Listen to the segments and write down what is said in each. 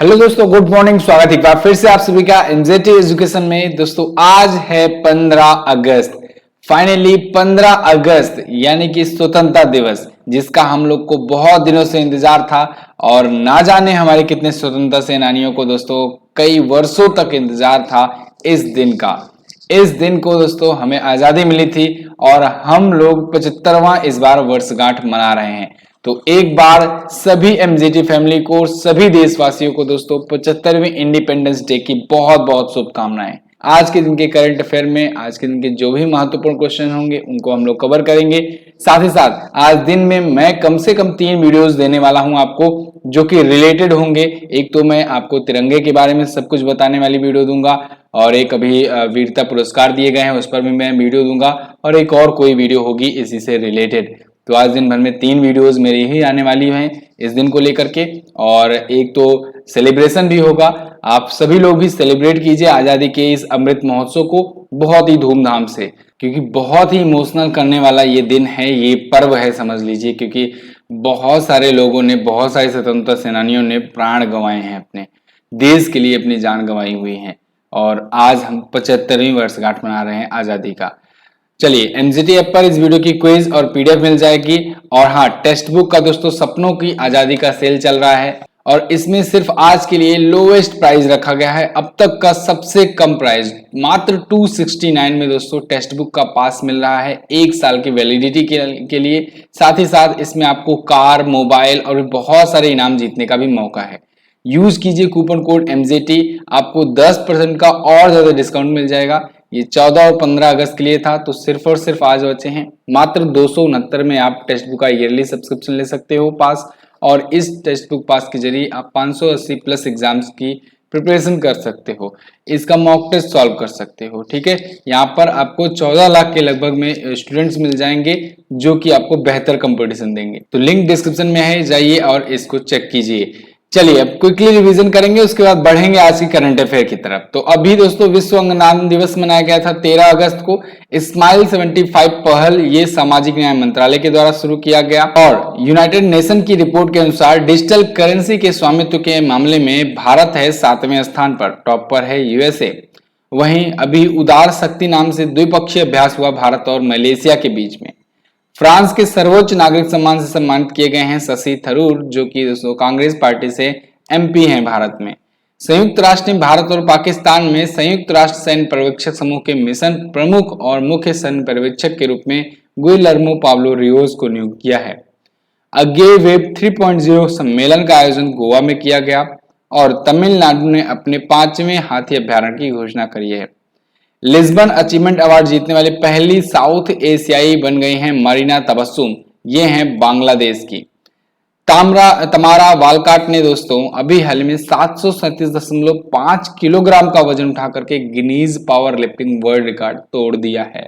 Hello दोस्तों, good morning. स्वागत एक बार फिर से आप सभी का एनजेटी एजुकेशन में। दोस्तों आज है 15 अगस्त। फाइनली 15 अगस्त यानी कि स्वतंत्रता दिवस, जिसका हम लोग को बहुत दिनों से इंतजार था। और ना जाने हमारे कितने स्वतंत्रता सेनानियों को दोस्तों कई वर्षों तक इंतजार था इस दिन का। इस दिन को दोस्तों हमें आजादी मिली थी और हम लोग 75वां इस बार वर्षगांठ मना रहे हैं। तो एक बार सभी एमजीटी फैमिली को, सभी देशवासियों को दोस्तों 75वें इंडिपेंडेंस डे की बहुत बहुत शुभकामनाएं। आज के दिन के करंट अफेयर में आज के दिन के जो भी महत्वपूर्ण क्वेश्चन होंगे उनको हम लोग कवर करेंगे। साथ ही साथ आज दिन में मैं कम से कम 3 वीडियोस देने वाला हूं आपको, जो कि रिलेटेड होंगे। एक तो मैं आपको तिरंगे के बारे में सब कुछ बताने वाली वीडियो दूंगा, और एक अभी वीरता पुरस्कार दिए गए हैं उस पर भी मैं वीडियो दूंगा, और एक और कोई वीडियो होगी इसी से रिलेटेड। तो आज दिन भर में 3 वीडियोस मेरी ही आने वाली हैं इस दिन को लेकर के। और एक तो सेलिब्रेशन भी होगा, आप सभी लोग भी सेलिब्रेट कीजिए आजादी के इस अमृत महोत्सव को बहुत ही धूमधाम से, क्योंकि बहुत ही इमोशनल करने वाला ये दिन है, ये पर्व है समझ लीजिए। क्योंकि बहुत सारे लोगों ने, बहुत सारे स्वतंत्रता सेनानियों ने प्राण गंवाए हैं, अपने देश के लिए अपनी जान गंवाई हुई है। और आज हम 75वीं वर्षगांठ मना रहे हैं आजादी का। चलिए एनजीटी ऐप पर इस वीडियो की क्विज और पीडीएफ मिल जाएगी। और हाँ, टेक्स्ट बुक का दोस्तों सपनों की आजादी का सेल चल रहा है, और इसमें सिर्फ आज के लिए लोएस्ट प्राइस रखा गया है। अब तक का सबसे कम प्राइस मात्र 269 में दोस्तों टेक्स्ट बुक का पास मिल रहा है 1 साल की वैलिडिटी के लिए। साथ ही साथ इसमें आपको कार, मोबाइल और बहुत सारे इनाम जीतने का भी मौका है। यूज कीजिए कूपन कोड MJT, आपको 10% का और ज्यादा डिस्काउंट मिल जाएगा। ये 14 और 15 अगस्त के लिए था, तो सिर्फ और सिर्फ आज बचे हैं। मात्र 269 में आप टेक्स्ट बुक का ईयरली सब्सक्रिप्शन ले सकते हो पास, और इस टेक्स्ट बुक पास के जरिए आप 580 प्लस एग्जाम्स की प्रिपरेशन कर सकते हो, इसका मॉक टेस्ट सॉल्व कर सकते हो। ठीक है, यहाँ पर आपको 14 लाख के लगभग में स्टूडेंट्स मिल जाएंगे जो कि आपको बेहतर कंपटीशन देंगे। तो लिंक डिस्क्रिप्शन में है, जाइए और इसको चेक कीजिए। चलिए अब क्विकली रिवीजन करेंगे, उसके बाद बढ़ेंगे आज की करंट अफेयर की तरफ। तो अभी दोस्तों विश्व अंगदान दिवस मनाया गया था 13 अगस्त को। स्माइल 75 पहल ये सामाजिक न्याय मंत्रालय के द्वारा शुरू किया गया। और यूनाइटेड नेशन की रिपोर्ट के अनुसार डिजिटल करेंसी के स्वामित्व के मामले में भारत है 7वें स्थान पर, टॉप पर है यूएसए। वहीं अभी उदार शक्ति नाम से द्विपक्षीय अभ्यास हुआ भारत और मलेशिया के बीच में। फ्रांस के सर्वोच्च नागरिक सम्मान से सम्मानित किए गए हैं शशि थरूर, जो कि दोस्तों कांग्रेस पार्टी से MP हैं भारत में। संयुक्त राष्ट्र ने भारत और पाकिस्तान में संयुक्त राष्ट्र सैन्य पर्यवेक्षक समूह के मिशन प्रमुख और मुख्य सैन्य पर्यवेक्षक के रूप में गुइलर्मो पाब्लो रियोज को नियुक्त किया है। अगे वेब 3.0 सम्मेलन का आयोजन गोवा में किया गया। और तमिलनाडु ने अपने 5वें हाथी अभ्यारण्य की घोषणा करी है। लिस्बन अचीवमेंट अवार्ड जीतने वाली पहली साउथ एशियाई बन गई हैं मरीना तबस्सुम, ये हैं बांग्लादेश की। तमारा वालकाट ने दोस्तों अभी हाल में 737.5 किलोग्राम का वजन उठा करके Guinness power lifting world record तोड़ दिया है।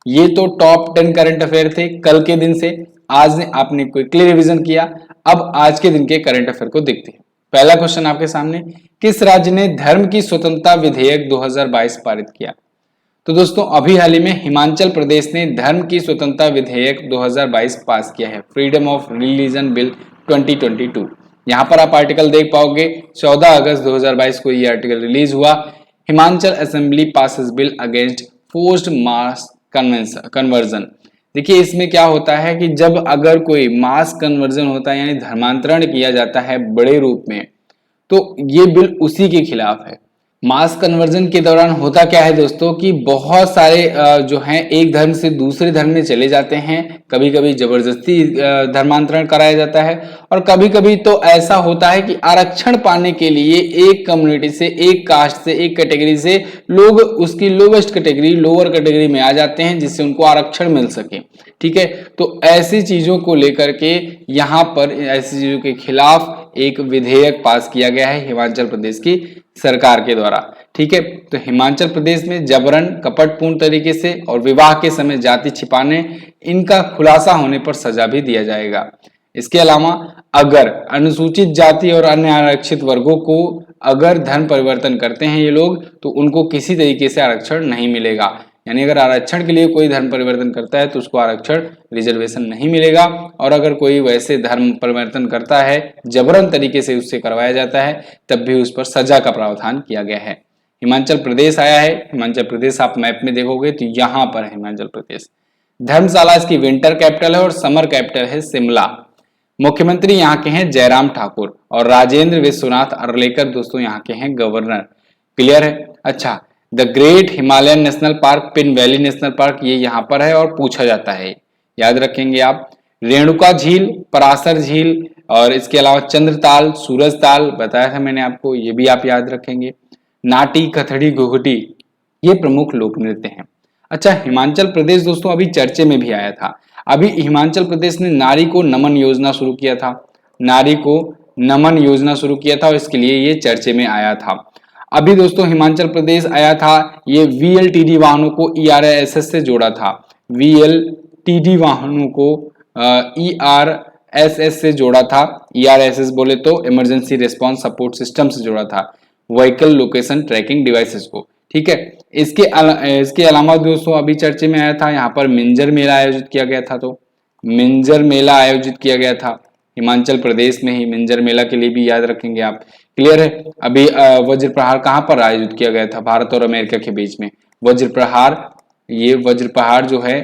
ये तो टॉप 10 करंट अफेयर थे कल के दिन से। आज ने आपने क्विकली रिवीजन किया। अब आज के दिन के करंट अफेयर को देखते हैं। पहला क्वेश्चन आपके सामने, किस राज्य ने धर्म की स्वतंत्रता विधेयक 2022 पारित किया? तो दोस्तों अभी हाल ही में हिमाचल प्रदेश ने धर्म की स्वतंत्रता विधेयक 2022 पास किया है, फ्रीडम ऑफ रिलीजन बिल 2022। यहाँ पर आप आर्टिकल देख पाओगे, 14 अगस्त 2022 को यह आर्टिकल रिलीज हुआ। Himachal assembly passes bill against forced mass conversion. देखिए इसमें क्या होता है कि जब अगर कोई मास कन्वर्जन होता है, यानी धर्मांतरण किया जाता है बड़े रूप में, तो ये बिल उसी के खिलाफ है। मास कन्वर्जन के दौरान होता क्या है दोस्तों कि बहुत सारे जो हैं एक धर्म से दूसरे धर्म में चले जाते हैं। कभी कभी जबरदस्ती धर्मांतरण कराया जाता है, और कभी कभी तो ऐसा होता है कि आरक्षण पाने के लिए एक कम्युनिटी से, एक कास्ट से, एक कैटेगरी से लोग उसकी लोवेस्ट कैटेगरी, लोअर कैटेगरी में आ जाते हैं, जिससे उनको आरक्षण मिल सके। ठीक है, तो ऐसी चीजों को लेकर के यहाँ पर ऐसी चीजों के खिलाफ एक विधेयक पास किया गया है हिमाचल प्रदेश की सरकार के द्वारा। ठीक है, तो हिमाचल प्रदेश में जबरन, कपटपूर्ण तरीके से और विवाह के समय जाति छिपाने, इनका खुलासा होने पर सजा भी दिया जाएगा। इसके अलावा अगर अनुसूचित जाति और अन्य आरक्षित वर्गों को अगर धर्म परिवर्तन करते हैं ये लोग, तो उनको किसी तरीके से आरक्षण नहीं मिलेगा। यानी अगर आरक्षण के लिए कोई धर्म परिवर्तन करता है तो उसको आरक्षण रिजर्वेशन नहीं मिलेगा, और अगर कोई वैसे धर्म परिवर्तन करता है जबरन तरीके से उससे करवाया जाता है तब भी उस पर सजा का प्रावधान किया गया है। हिमाचल प्रदेश आया है। हिमाचल प्रदेश आप मैप में देखोगे तो यहाँ पर है हिमाचल प्रदेश। धर्मशाला इसकी विंटर कैपिटल है और समर कैपिटल है शिमला। मुख्यमंत्री यहाँ के हैं जयराम ठाकुर और राजेंद्र विश्वनाथ अर्लेकर दोस्तों यहाँ के हैं गवर्नर। क्लियर है। अच्छा, the great Himalayan national park, pin valley national park, ये यहाँ पर है और पूछा जाता है, याद रखेंगे आप। रेणुका झील, पराशर झील और इसके अलावा चंद्रताल, सूरजताल बताया था मैंने आपको, ये भी आप याद रखेंगे। नाटी, कथड़ी, घुघटी ये प्रमुख लोक नृत्य हैं। अच्छा, हिमाचल प्रदेश दोस्तों अभी चर्चे में भी आया था। अभी हिमाचल प्रदेश ने नारी को नमन योजना शुरू किया था, नारी को नमन योजना शुरू किया था और इसके लिए ये चर्चे में आया था। अभी दोस्तों हिमाचल प्रदेश आया था, ये VLTD वाहनों को ERSS से जोड़ा था, VLTD वाहनों को ERSS से जोड़ा था। ERSS बोले तो इमरजेंसी रिस्पांस सपोर्ट सिस्टम से जोड़ा था, व्हीकल लोकेशन ट्रैकिंग डिवाइसेस को। ठीक है। इसके अलावा दोस्तों अभी चर्चे में आया था, यहाँ पर मिंजर मेला आयोजित किया गया था, तो मिंजर मेला आयोजित किया गया था हिमाचल प्रदेश में ही। मिंजर मेला के लिए भी याद रखेंगे आप। क्लियर है। अभी वज्र प्रहार कहाँ पर आयोजित किया गया था? भारत और अमेरिका के बीच में वज्र प्रहार, ये वज्र प्रहार जो है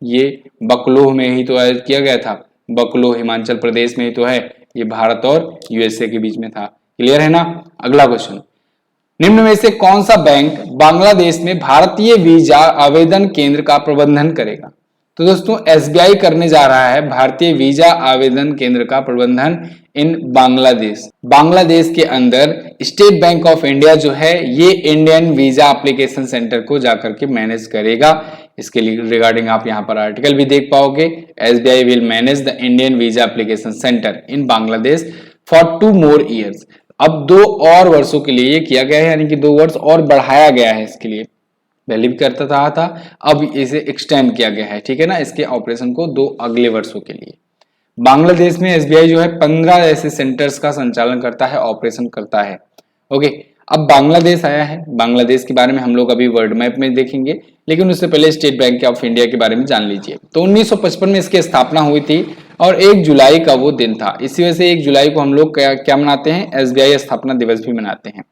ये बकलोह में ही तो आयोजित किया गया था। बकलोह हिमाचल प्रदेश में ही तो है, ये भारत और USA के बीच में था। क्लियर है ना। अगला क्वेश्चन, निम्न में से कौन सा बैंक बांग्लादेश में भारतीय वीजा आवेदन केंद्र का प्रबंधन करेगा? तो दोस्तों SBI करने जा रहा है भारतीय वीजा आवेदन केंद्र का प्रबंधन इन बांग्लादेश। बांग्लादेश के अंदर स्टेट बैंक ऑफ इंडिया जो है ये इंडियन वीजा एप्लीकेशन सेंटर को जाकर के मैनेज करेगा। इसके लिए रिगार्डिंग आप यहाँ पर आर्टिकल भी देख पाओगे। SBI will manage the Indian visa application centre in Bangladesh for 2 more years। अब 2 और वर्षों के लिए ये किया गया है, यानी कि 2 वर्ष और बढ़ाया गया है इसके लिए। पहले भी करता था, अब इसे एक्सटेंड किया गया है। ठीक है ना, इसके ऑपरेशन को 2 अगले वर्षों के लिए। बांग्लादेश में SBI जो है 15 ऐसे सेंटर्स का संचालन करता है, ऑपरेशन करता है। ओके, अब बांग्लादेश आया है। बांग्लादेश के बारे में हम लोग अभी वर्ल्ड मैप में देखेंगे, लेकिन उससे पहले स्टेट बैंक ऑफ इंडिया के बारे में जान लीजिए। तो 1955 में इसकी स्थापना हुई थी और 1 जुलाई का वो दिन था। इसी वजह से 1 जुलाई को हम लोग क्या मनाते हैं? SBI स्थापना दिवस भी मनाते हैं।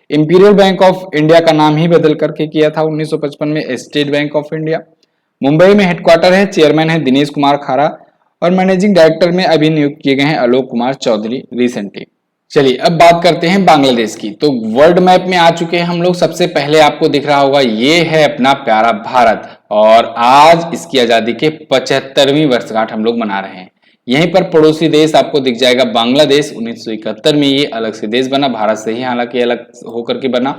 इंपीरियल बैंक ऑफ इंडिया का नाम ही बदल करके किया था 1955 में state bank of India. Mumbai में हेडक्वार्टर है, चेयरमैन है दिनेश कुमार खारा और मैनेजिंग डायरेक्टर में अभी नियुक्त किए गए हैं आलोक कुमार चौधरी रिसेंटली। चलिए अब बात करते हैं बांग्लादेश की। तो वर्ल्ड मैप में आ चुके हैं हम लोग। सबसे पहले आपको दिख रहा होगा ये है अपना प्यारा भारत, और आज इसकी आजादी के 75वीं वर्षगांठ हम लोग मना रहे हैं। यहीं पर पड़ोसी देश आपको दिख जाएगा बांग्लादेश। 1971 में ये अलग से देश बना, भारत से ही हालांकि अलग होकर के बना।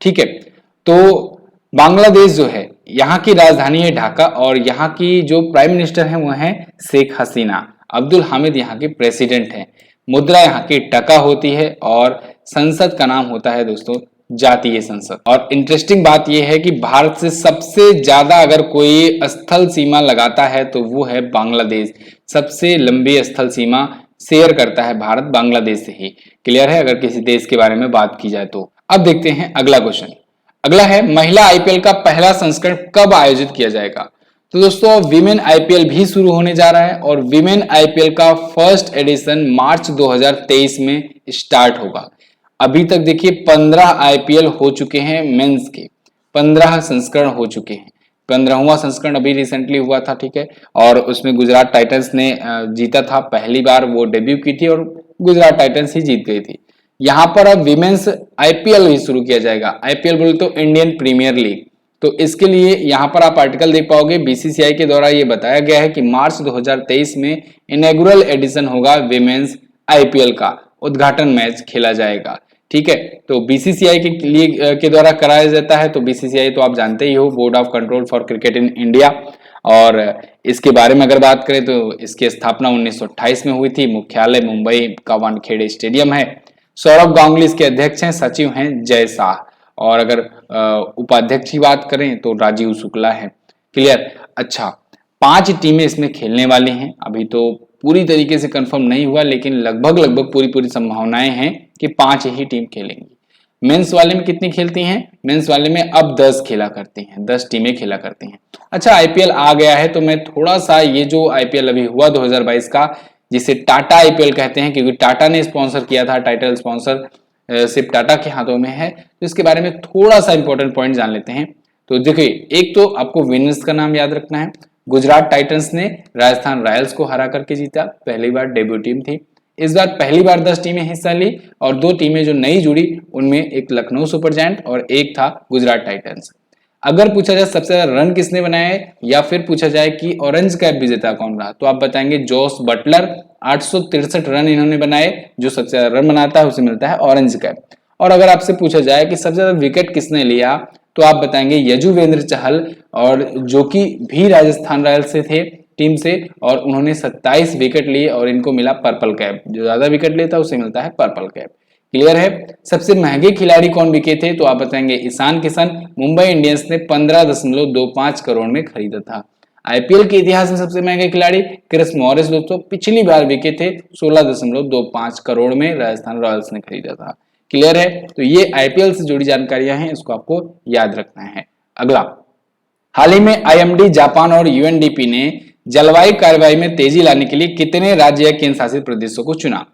ठीक है, तो बांग्लादेश जो है यहाँ की राजधानी है ढाका और यहाँ की जो प्राइम मिनिस्टर है वो है शेख हसीना। अब्दुल हामिद यहाँ के प्रेसिडेंट हैं। मुद्रा यहाँ की टका होती है और संसद का नाम होता है दोस्तों जातीय संसद। और इंटरेस्टिंग बात यह है कि भारत से सबसे ज्यादा अगर कोई स्थल सीमा लगाता है तो वो है बांग्लादेश। सबसे लंबी स्थल सीमा शेयर करता है भारत बांग्लादेश से ही। क्लियर है, अगर किसी देश के बारे में बात की जाए तो। अब देखते हैं अगला क्वेश्चन। अगला है महिला IPL का पहला संस्करण कब आयोजित किया जाएगा? तो दोस्तों वीमेन IPL भी शुरू होने जा रहा है और वीमेन IPL का फर्स्ट एडिशन मार्च 2023 में स्टार्ट होगा। अभी तक देखिए 15 IPL हो चुके हैं, मेंस के 15 संस्करण हो चुके हैं। 15वां संस्करण अभी रिसेंटली हुआ था। ठीक है, और उसमें गुजरात टाइटंस ने जीता था। पहली बार वो डेब्यू की थी और गुजरात टाइटंस ही जीत गई थी। यहाँ पर अब विमेन्स IPL भी शुरू किया जाएगा। IPL बोले तो इंडियन प्रीमियर लीग। तो इसके लिए यहाँ पर आप आर्टिकल देख पाओगे। BCCI के द्वारा ये बताया गया है कि मार्च 2023 में इनॉग्रल एडिशन होगा विमेन्स IPL का, उद्घाटन मैच खेला जाएगा। ठीक है, तो BCCI के द्वारा कराया जाता है। तो BCCI तो आप जानते ही हो, board of control for cricket in India. और इसके बारे में अगर बात करें तो इसकी स्थापना 1928 में हुई थी। मुख्यालय मुंबई का वानखेड़े स्टेडियम है। सौरभ गांगुली इसके अध्यक्ष हैं, सचिव हैं जय शाह, और अगर उपाध्यक्ष की बात करें तो राजीव शुक्ला है। क्लियर। अच्छा, 5 टीमें इसमें खेलने वाली हैं। अभी तो पूरी तरीके से कंफर्म नहीं हुआ, लेकिन लगभग पूरी संभावनाएं हैं कि 5 ही टीम खेलेंगी। मेंस वाले में कितनी खेलती हैं? मेंस वाले में अब 10 खेला करती हैं, 10 टीमें खेला करती हैं। अच्छा, आईपीएल आ गया है तो मैं थोड़ा सा ये जो आईपीएल अभी हुआ 2022 का, जिसे टाटा आईपीएल कहते हैं क्योंकि टाटा ने स्पॉन्सर किया था, टाइटल स्पॉन्सर सिर्फ टाटा के हाथों में है, तो इसके बारे में थोड़ा सा इंपॉर्टेंट पॉइंट जान लेते हैं। तो देखिए, एक तो आपको विनर्स का नाम याद रखना है। गुजरात टाइटंस ने राजस्थान रॉयल्स को हरा करके जीता, पहली बार डेब्यू टीम थी। इस बार पहली बार 10 टीमें हिस्सा ली और 2 टीमें जो नई जुड़ी उनमें एक लखनऊ सुपर जायंट और एक था गुजरात टाइटंस। अगर पूछा जाए सबसे ज्यादा रन किसने बनाए या फिर पूछा जाए कि ऑरेंज कैप विजेता कौन रहा, तो आप बताएंगे जोस बटलर। 863 रन इन्होंने बनाए, जो सबसे ज्यादा रन बनाता है उसे मिलता है ऑरेंज कैप। और अगर आपसे पूछा जाए कि सबसे ज्यादा विकेट किसने लिया, तो आप बताएंगे यजुवेंद्र चहल, और जो कि भी राजस्थान रॉयल्स से थे टीम से, और उन्होंने 27 विकेट लिए और इनको मिला पर्पल कैप। जो ज्यादा विकेट लेता है उसे मिलता है पर्पल कैप। क्लियर है? सबसे महंगे खिलाड़ी कौन बिके थे, तो आप बताएंगे ईशान किशन। मुंबई इंडियंस ने 15.25 करोड़ में खरीदा था। आईपीएल के इतिहास में सबसे महंगे खिलाड़ी क्रिस मॉरिस दोस्तों, पिछली बार बिके थे 16.25 करोड़ में, राजस्थान रॉयल्स ने खरीदा था। क्लियर है? तो ये आईपीएल से जुड़ी जानकारियां हैं, इसको आपको याद रखना है। अगला, हाल ही में आईएमडी, जापान और यूएनडीपी ने जलवायु कार्रवाई में तेजी लाने के लिए कितने राज्य या केंद्र शासित प्रदेशों को चुना?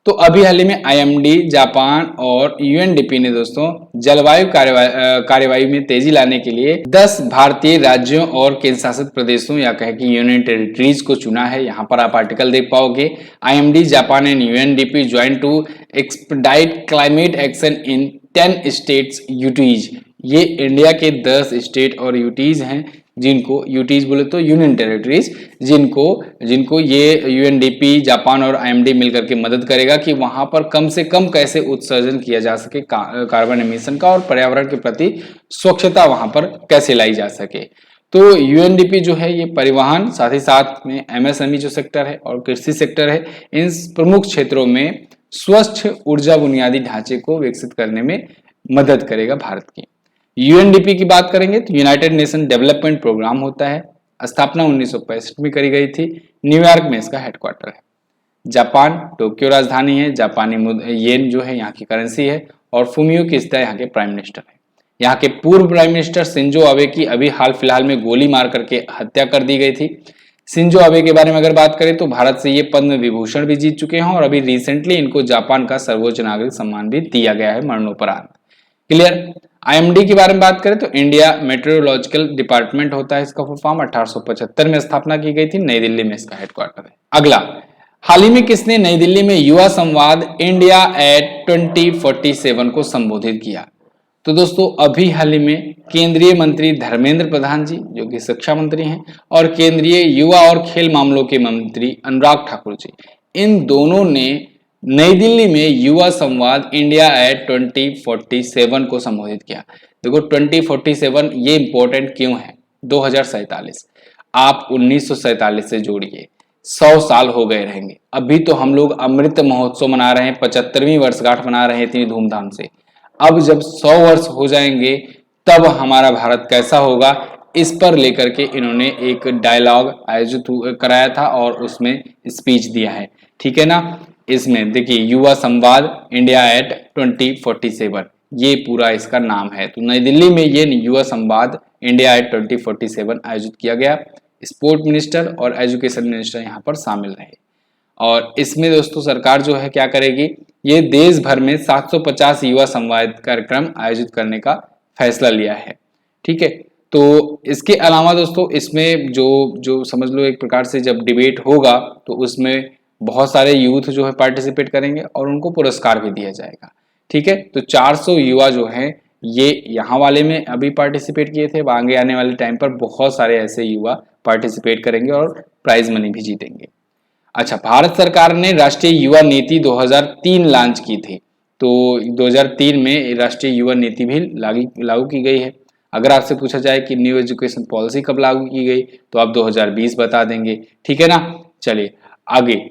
तो अभी हाल ही में आईएमडी, जापान और यूएनडीपी ने दोस्तों जलवायु कार्यवाही में तेजी लाने के लिए 10 भारतीय राज्यों और केंद्र शासित प्रदेशों या कहें कि यूनियन टेरिटरीज को चुना है। यहाँ पर आप आर्टिकल देख पाओगे, IMD, Japan and UNDP join to expedite climate action in 10 states UTs. ये इंडिया के 10 स्टेट और यूटीज हैं, जिनको यूटीज बोले तो यूनियन टेरिटरीज, जिनको ये यूएनडीपी, जापान और आईएमडी मिलकर के मदद करेगा कि वहां पर कम से कम कैसे उत्सर्जन किया जा सके कार्बन एमिशन का, और पर्यावरण के प्रति स्वच्छता वहां पर कैसे लाई जा सके। तो यूएनडीपी जो है ये परिवहन, साथ ही साथ में एमएसएमई जो सेक्टर है और कृषि सेक्टर है, इन प्रमुख क्षेत्रों में स्वच्छ ऊर्जा बुनियादी ढांचे को विकसित करने में मदद करेगा भारत की। यूएनडीपी की बात करेंगे तो यूनाइटेड नेशन डेवलपमेंट प्रोग्राम होता है, स्थापना 1965 में करी गई थी, न्यूयॉर्क में इसका हेडक्वार्टर है। जापान, टोक्यो राजधानी है, जापानी येन जो है यहाँ की करेंसी है, और फुमियो किशिदा यहाँ के प्राइम मिनिस्टर है। यहाँ के पूर्व प्राइम मिनिस्टर शिंजो आबे की अभी हाल फिलहाल में गोली मार करके हत्या कर दी गई थी। शिंजो आबे के बारे में अगर बात करें तो भारत से ये पद्म विभूषण भी जीत चुके हैं, और अभी रिसेंटली इनको जापान का सर्वोच्च नागरिक सम्मान भी दिया गया है मरणोपरांत। क्लियर? आईएमडी के बारे में बात करें तो इंडिया मेट्रोलॉजिकल डिपार्टमेंट होता है इसका फुल फॉर्म। 1875 में स्थापना की गई थी, नई दिल्ली में इसका हेडक्वार्टर है। अगला, हाल ही में किसने नई दिल्ली में युवा संवाद इंडिया एट 2047 को संबोधित किया? तो दोस्तों अभी हाल ही में केंद्रीय मंत्री धर्मेंद्र प्रधान जी, जो कि शिक्षा मंत्री हैं, और केंद्रीय युवा और खेल मामलों के मंत्री अनुराग ठाकुर जी, इन दोनों ने नई दिल्ली में युवा संवाद इंडिया एट 2047 को संबोधित किया। देखो 2047 ये इंपॉर्टेंट क्यों है? 2047 आप 1947 से जोड़िए, 100 साल हो गए रहेंगे। अभी तो हम लोग अमृत महोत्सव मना रहे हैं, 75वीं वर्षगांठ मना रहे हैं इतनी धूमधाम से। अब जब 100 वर्ष हो जाएंगे तब हमारा भारत कैसा होगा, इस पर लेकर के इन्होंने एक डायलॉग आयोजित कराया था और उसमें स्पीच दिया है। ठीक है ना? इसमें देखिए युवा संवाद इंडिया एट 2047 ये पूरा इसका नाम है। तो नई दिल्ली में ये युवा संवाद इंडिया एट 2047 आयोजित किया गया। स्पोर्ट मिनिस्टर और एजुकेशन मिनिस्टर यहाँ पर शामिल रहे, और इसमें दोस्तों सरकार जो है क्या करेगी, ये देश भर में 750 युवा संवाद कार्यक्रम आयोजित करने का फैसला लिया है। ठीक है, तो इसके अलावा दोस्तों इसमें जो समझ लो एक प्रकार से जब डिबेट होगा तो उसमें बहुत सारे यूथ जो है पार्टिसिपेट करेंगे और उनको पुरस्कार भी दिया जाएगा। ठीक है, तो 400 युवा जो हैं ये यहाँ वाले में अभी पार्टिसिपेट किए थे, आगे आने वाले टाइम पर बहुत सारे ऐसे युवा पार्टिसिपेट करेंगे और प्राइज मनी भी जीतेंगे। अच्छा, भारत सरकार ने राष्ट्रीय युवा नीति 2003 लॉन्च की थी, तो 2003 में राष्ट्रीय युवा नीति भी लागू की गई है। अगर आपसे पूछा जाए कि न्यू एजुकेशन पॉलिसी कब लागू की गई तो आप 2020 बता देंगे। ठीक है ना? चलिए आगे,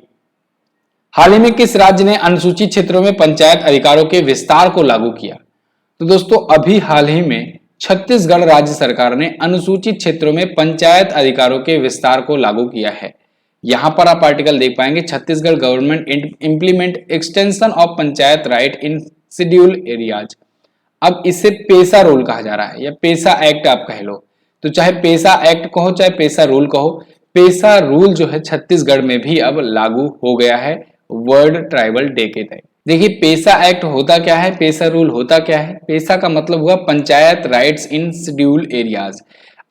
हाल ही में किस राज्य ने अनुसूचित क्षेत्रों में पंचायत अधिकारों के विस्तार को लागू किया? तो दोस्तों अभी हाल ही में छत्तीसगढ़ राज्य सरकार ने अनुसूचित क्षेत्रों में पंचायत अधिकारों के विस्तार को लागू किया है। यहां पर आप आर्टिकल देख पाएंगे, Chhattisgarh government implement extension of panchayat right in scheduled areas. अब इसे पेसा रूल कहा जा रहा है या पेसा एक्ट आप कह लो, तो चाहे पेसा एक्ट कहो चाहे पेसा रूल कहो, पेसा रूल जो है छत्तीसगढ़ में भी अब लागू हो गया है वर्ल्ड ट्राइबल डे के तहत। देखिए पेसा एक्ट होता क्या है, पेसा रूल होता क्या है। पेसा का मतलब हुआ पंचायत राइट्स इन शेड्यूल्ड एरियाज।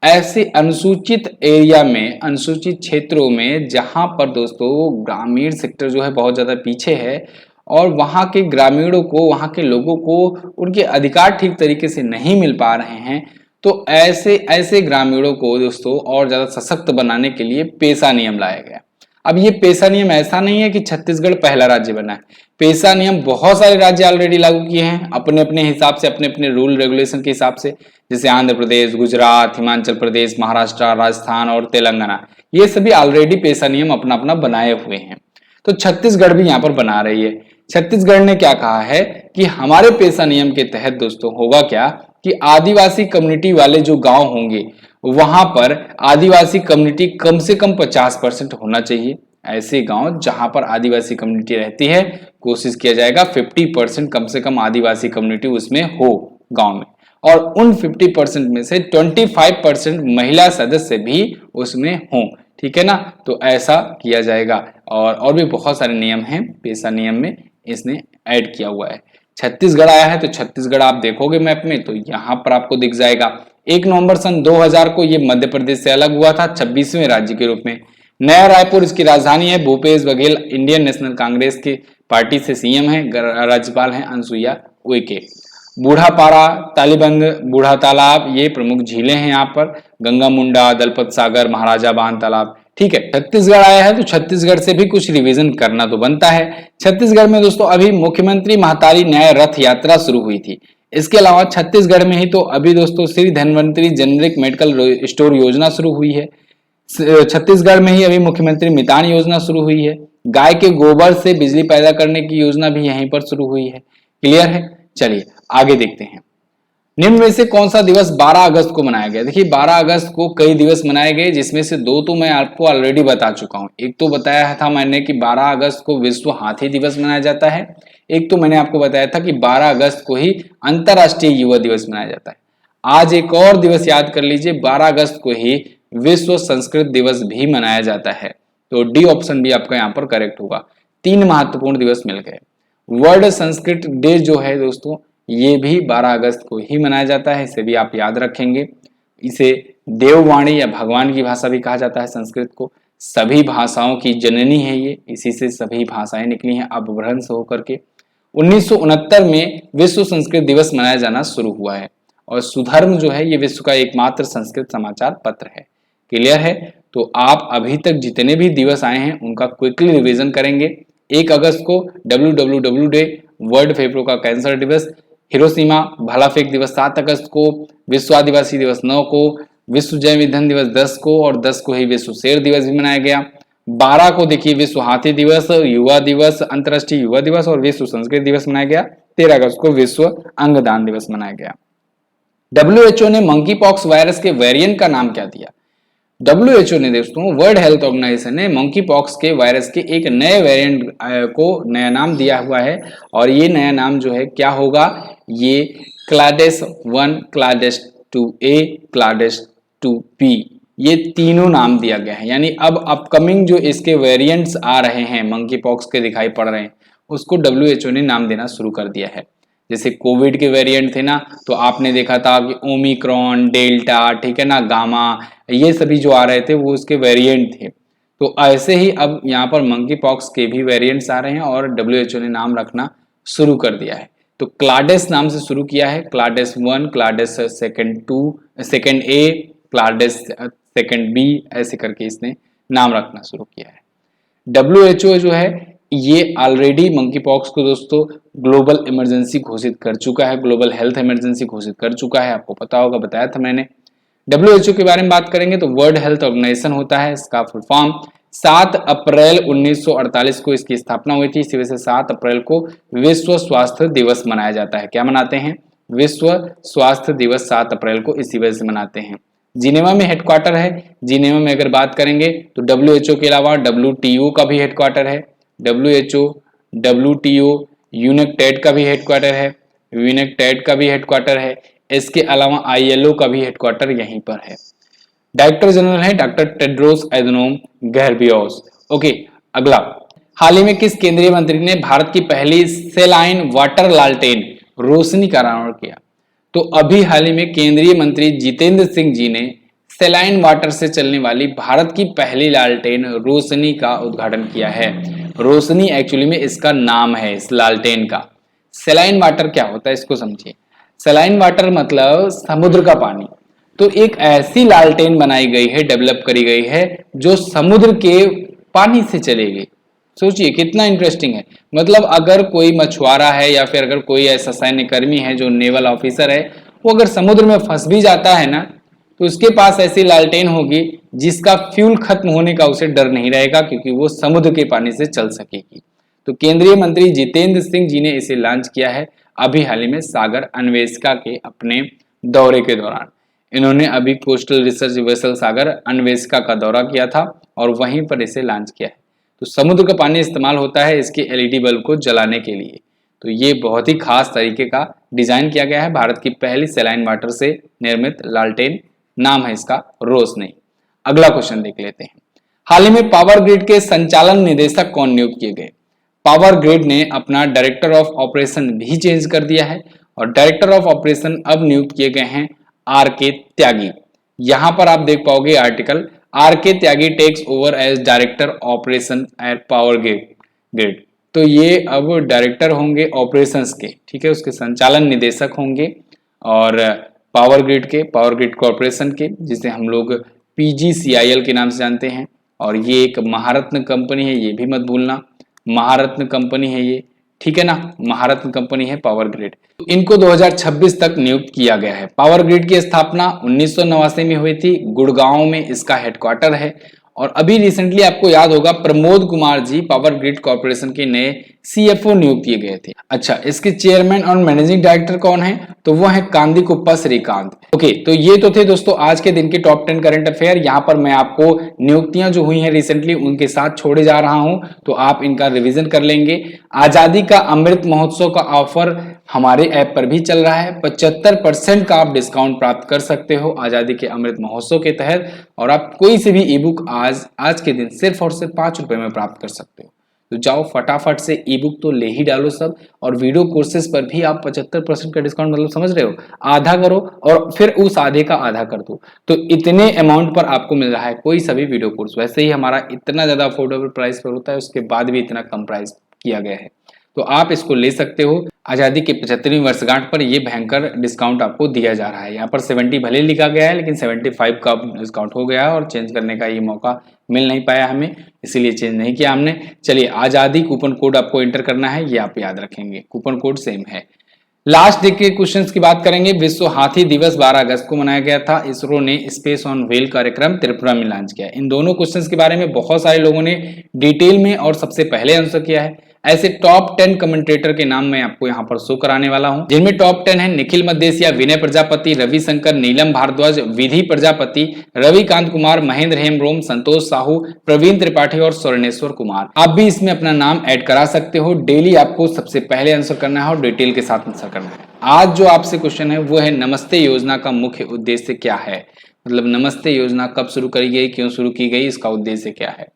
ऐसे अनुसूचित एरिया में, अनुसूचित क्षेत्रों में जहां पर दोस्तों ग्रामीण सेक्टर जो है बहुत ज्यादा पीछे है और वहां के ग्रामीणों को, वहां के लोगों को उनके अधिकार ठीक तरीके से नहीं मिल पा रहे हैं, तो ऐसे ऐसे ग्रामीणों को दोस्तों और ज्यादा सशक्त बनाने के लिए पेसा नियम लाया गया। अब ये पेसा नियम ऐसा नहीं है कि छत्तीसगढ़ पहला राज्य बना है, पेसा नियम बहुत सारे राज्य ऑलरेडी लागू किए हैं अपने अपने हिसाब से, अपने अपने रूल रेगुलेशन के हिसाब से, जैसे आंध्र प्रदेश, गुजरात, हिमाचल प्रदेश, महाराष्ट्र, राजस्थान और तेलंगाना, ये सभी ऑलरेडी पेसा नियम अपना अपना बनाए हुए हैं। तो छत्तीसगढ़ भी यहाँ पर बना रही है। छत्तीसगढ़ ने क्या कहा है कि हमारे पेसा नियम के तहत दोस्तों होगा क्या कि आदिवासी कम्युनिटी वाले जो गांव होंगे वहां पर आदिवासी कम्युनिटी कम से कम 50% होना चाहिए। ऐसे गांव जहां पर आदिवासी कम्युनिटी रहती है, कोशिश किया जाएगा 50% कम से कम आदिवासी कम्युनिटी उसमें हो गांव में, और उन 50% में से 25% महिला सदस्य भी उसमें हों। ठीक है ना, तो ऐसा किया जाएगा। और भी बहुत सारे नियम हैं पेसा नियम में, इसने ऐड किया हुआ है। छत्तीसगढ़ आया है तो छत्तीसगढ़ आप देखोगे मैप में तो यहां पर आपको दिख जाएगा। 1 नवंबर सन 2000 को ये मध्य प्रदेश से अलग हुआ था 26वें राज्य के रूप में। नया रायपुर इसकी राजधानी है। भूपेश बघेल इंडियन नेशनल कांग्रेस के पार्टी से सीएम है, राज्यपाल हैं अनसुईया उइके। बूढ़ापारा, तालीबंद, बूढ़ा तालाब ये प्रमुख झीलें हैं यहाँ पर। गंगा मुंडा, दलपत सागर, महाराजा बांध तालाब। ठीक है, छत्तीसगढ़ आया है तो छत्तीसगढ़ से भी कुछ रिवीजन करना तो बनता है। छत्तीसगढ़ में दोस्तों अभी मुख्यमंत्री महतारी न्याय रथ यात्रा शुरू हुई थी। इसके अलावा छत्तीसगढ़ में ही तो अभी दोस्तों Shri Dhanvantari generic medical store योजना शुरू हुई है। छत्तीसगढ़ में ही अभी मुख्यमंत्री मितान योजना शुरू हुई है। गाय के गोबर से बिजली पैदा करने की योजना भी यहीं पर शुरू हुई है। क्लियर है, चलिए आगे देखते हैं। निम्न में से कौन सा दिवस 12 अगस्त को मनाया गया। देखिए 12 अगस्त को कई दिवस मनाए गए, जिसमें से 2 तो मैं आपको ऑलरेडी बता चुका हूं। एक तो बताया था मैंने कि 12 अगस्त को विश्व हाथी दिवस मनाया जाता है। एक तो मैंने आपको बताया था कि 12 अगस्त को ही अंतरराष्ट्रीय युवा दिवस मनाया जाता है। आज एक और दिवस याद कर लीजिए, 12 अगस्त को ही विश्व संस्कृत दिवस भी मनाया जाता है। तो डी ऑप्शन भी आपका यहाँ पर करेक्ट होगा। 3 महत्वपूर्ण दिवस मिल गए। वर्ल्ड संस्कृत डे जो है दोस्तों ये भी 12 अगस्त को ही मनाया जाता है, इसे भी आप याद रखेंगे। इसे देववाणी या भगवान की भाषा भी कहा जाता है संस्कृत को। सभी भाषाओं की जननी है ये, इसी से सभी भाषाएं निकली हैं अपभ्रंश होकर के। 1969 में विश्व संस्कृत दिवस मनाया जाना शुरू हुआ है और सुधर्म जो है ये विश्व का एकमात्र संस्कृत समाचार पत्र है। क्लियर है, तो आप अभी तक जितने भी दिवस आए हैं उनका क्विकली रिवीजन करेंगे। 1 अगस्त को WWW डे, वर्ल्ड फेफड़ों का कैंसर दिवस। हिरोशिमा भाला फेंक दिवस 7 अगस्त को। विश्व आदिवासी दिवस 9 को। विश्व जैव ईंधन दिवस 10 को, और 10 को ही विश्व शेर दिवस भी मनाया गया। 12 को देखिए विश्व हाथी दिवस, युवा दिवस, अंतरराष्ट्रीय युवा दिवस और विश्व संस्कृत दिवस मनाया गया। 13 अगस्त को विश्व अंगदान दिवस मनाया गया। WHO ने मंकी पॉक्स वायरस के वेरिएंट का नाम क्या दिया। WHO ने दोस्तों, वर्ल्ड हेल्थ ऑर्गेनाइजेशन ने मंकी पॉक्स के वायरस के एक नए वेरिएंट को नया नाम दिया हुआ है, और ये नया नाम जो है क्या होगा, ये क्लाडेस 1, क्लाडेस 2A, क्लाडेस 2B, ये तीनों नाम दिया गया है। यानी अब अपकमिंग जो इसके वेरिएंट्स आ रहे हैं मंकी पॉक्स के दिखाई पड़ रहे हैं, उसको WHO ने नाम देना शुरू कर दिया है। जैसे कोविड के वेरिएंट थे ना, तो आपने देखा था कि ओमिक्रॉन, डेल्टा, ठीक है ना, गामा, ये सभी जो आ रहे थे वो उसके वेरिएंट थे। तो ऐसे ही अब यहाँ पर मंकी पॉक्स के भी वेरिएंट्स आ रहे हैं और WHO ने नाम रखना शुरू कर दिया है। तो क्लाडेस नाम से शुरू किया है, क्लाडेस 1, क्लाडेस सेकेंड A, क्लाडेस सेकेंड B, ऐसे करके इसने नाम रखना शुरू किया है। WHO जो है ये ऑलरेडी मंकी पॉक्स को दोस्तों ग्लोबल इमरजेंसी घोषित कर चुका है, ग्लोबल हेल्थ इमरजेंसी घोषित कर चुका है। आपको पता होगा, बताया था मैंने। WHO के बारे में बात करेंगे तो वर्ल्ड हेल्थ ऑर्गेनाइजेशन होता है, इसका फुल फॉर्म। 7 अप्रैल 1948 को इसकी स्थापना हुई थी। इसी वजह से 7 अप्रैल को विश्व स्वास्थ्य दिवस मनाया जाता है। क्या मनाते हैं, विश्व स्वास्थ्य दिवस 7 अप्रैल को इसी वजह से मनाते हैं। जिनेवा में हेडक्वार्टर है। जिनेवा में अगर बात करेंगे तो WHO के अलावा WTO का भी हेडक्वार्टर है। WHO, WTO, यूनिटेड का भी हेडक्वार्टर है। यूनिटेड का भी हेडक्वार्टर है। इसके अलावा ILO का भी हेडक्वार्टर यहीं पर है। डायरेक्टर जनरल है डॉक्टर टेड्रोस एधनोम घेब्रेयेसस। ओके, अगला, हाल ही में किस केंद्रीय मंत्री ने भारत की पहली सेलाइन वाटर लालटेन रोशनी का अनावरण किया? तो अभी हाल ही में केंद्रीय मंत्री जितेंद्र सिंह जी ने सेलाइन वाटर से चलने वाली भारत की पहली लालटेन रोशनी का उद्घाटन किया है। रोशनी एक्चुअली में इसका नाम है, इस लालटेन का। सेलाइन वाटर क्या होता है इसको समझिए। सेलाइन वाटर मतलब समुद्र का पानी। तो एक ऐसी लालटेन बनाई गई है, डेवलप करी गई है जो समुद्र के पानी से चलेगी। सोचिए कितना इंटरेस्टिंग है। मतलब अगर कोई मछुआरा है या फिर अगर कोई ऐसा सैन्य कर्मी है जो नेवल ऑफिसर है, वो अगर समुद्र में फंस भी जाता है ना, तो उसके पास ऐसी लालटेन होगी जिसका फ्यूल खत्म होने का उसे डर नहीं रहेगा, क्योंकि वो समुद्र के पानी से चल सकेगी। तो केंद्रीय मंत्री जितेंद्र सिंह जी ने इसे लॉन्च किया है अभी हाल ही में सागर अन्वेषका के अपने दौरे के दौरान। इन्होंने अभी कोस्टल रिसर्च वेसल सागर अन्वेषका का दौरा किया था और वहीं पर इसे लॉन्च किया है। तो समुद्र का पानी इस्तेमाल होता है इसके LED बल्ब को जलाने के लिए। तो ये बहुत ही खास तरीके का डिजाइन किया गया है। भारत की पहली सेलाइन वाटर से निर्मित लालटेन, नाम है इसका रोशनी। अगला क्वेश्चन देख लेते हैं। हाल ही में पावर ग्रिड के संचालन निदेशक कौन नियुक्त किए गए? पावर ग्रिड ने अपना डायरेक्टर ऑफ ऑपरेशन भी चेंज कर दिया है और डायरेक्टर ऑफ ऑपरेशन अब नियुक्त किए गए हैं RK त्यागी। यहां पर आप देख पाओगे article, RK Tyagi takes over as director operation at power grid. तो ये अब डायरेक्टर होंगे ऑपरेशंस के, ठीक है, उसके संचालन निदेशक होंगे और पावर ग्रिड कॉर्पोरेशन के, जिसे हम लोग PGCIL के नाम से जानते हैं। और ये एक महारत्न कंपनी है, ये भी मत भूलना, महारत्न कंपनी है ये, ठीक है ना, महारत्न कंपनी है पावर ग्रिड। इनको 2026 तक नियुक्त किया गया है। पावर ग्रिड की स्थापना 1989 में हुई थी, गुड़गांव में इसका हेडक्वार्टर है। और अभी रिसेंटली आपको याद होगा Pramod Kumar ji power grid corporation के नए CFO नियुक्त किए गए थे। अच्छा, इसके चेयरमैन और मैनेजिंग डायरेक्टर कौन है? तो वो है कांदीकुप्पा श्रीकांत। ओके, तो ये तो थे दोस्तों आज के दिन के टॉप 10 करंट अफेयर। यहाँ पर मैं आपको नियुक्तियां जो हुई हैं रिसेंटली उनके साथ छोड़े जा रहा हूं, तो आप इनका रिविजन कर लेंगे। आजादी का अमृत महोत्सव का ऑफर हमारे ऐप पर भी चल रहा है। 75% का आप डिस्काउंट प्राप्त कर सकते हो आजादी के अमृत महोत्सव के तहत, और आप कोई से भी ई बुक आज के दिन सिर्फ और सिर्फ 5 रुपए में प्राप्त कर सकते हो। तो जाओ फटाफट से ई बुक तो ले ही डालो सब, और वीडियो कोर्सेज पर भी आप 75% का डिस्काउंट, मतलब समझ रहे हो, आधा करो और फिर उस आधे का आधा कर दो। तो इतने अमाउंट पर आपको मिल रहा है कोई सा भी वीडियो कोर्स। वैसे ही हमारा इतना ज्यादा अफोर्डेबल प्राइस पर होता है, उसके बाद भी इतना कम प्राइस किया गया है, तो आप इसको ले सकते हो। आजादी की 75वीं वर्षगांठ पर यह भयंकर डिस्काउंट आपको दिया जा रहा है। यहाँ पर 70 भले लिखा गया है, लेकिन 75 का डिस्काउंट हो गया है और चेंज करने का ये मौका मिल नहीं पाया हमें, इसीलिए चेंज नहीं किया हमने। चलिए, आजादी कूपन कोड आपको एंटर करना है, ये आप याद रखेंगे, कूपन कोड सेम है। लास्ट डे के क्वेश्चंस की बात करेंगे। विश्व हाथी दिवस 12 अगस्त को मनाया गया था। इसरो ने स्पेस ऑन व्हील कार्यक्रम त्रिपुरा में लॉन्च किया। इन दोनों क्वेश्चंस के बारे में बहुत सारे लोगों ने डिटेल में और सबसे पहले आंसर किया है। ऐसे टॉप 10 कमेंटेटर के नाम मैं आपको यहाँ पर शो कराने वाला हूँ, जिनमें टॉप 10 है निखिल मदेसिया, विनय प्रजापति, रविशंकर, नीलम भारद्वाज, विधि प्रजापति, रविकांत कुमार, महेंद्र हेमब्रोम, संतोष साहू, प्रवीण त्रिपाठी और स्वर्णेश्वर कुमार। आप भी इसमें अपना नाम ऐड करा सकते हो। डेली आपको सबसे पहले आंसर करना है और डिटेल के साथ आंसर करना है। आज जो आपसे क्वेश्चन है वो है नमस्ते योजना का मुख्य उद्देश्य क्या है? मतलब नमस्ते योजना कब शुरू करी गई, क्यों शुरू की गई, इसका उद्देश्य क्या है?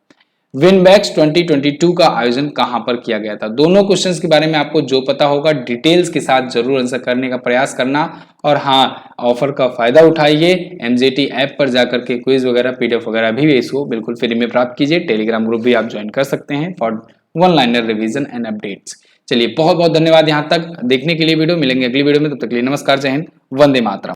विनबैक्स 2022 का आयोजन कहां पर किया गया था? दोनों क्वेश्चंस के बारे में आपको जो पता होगा डिटेल्स के साथ जरूर आंसर करने का प्रयास करना। और हाँ, ऑफर का फायदा उठाइए, MJT ऐप पर जाकर के क्विज वगैरह PDF वगैरह भी इसको बिल्कुल फ्री में प्राप्त कीजिए। टेलीग्राम ग्रुप भी आप ज्वाइन कर सकते हैं for one liner revision and updates. चलिए, बहुत बहुत धन्यवाद यहाँ तक देखने के लिए वीडियो। मिलेंगे अगली वीडियो में, तब तक के लिए नमस्कार, जय हिंद, वंदे मातरम।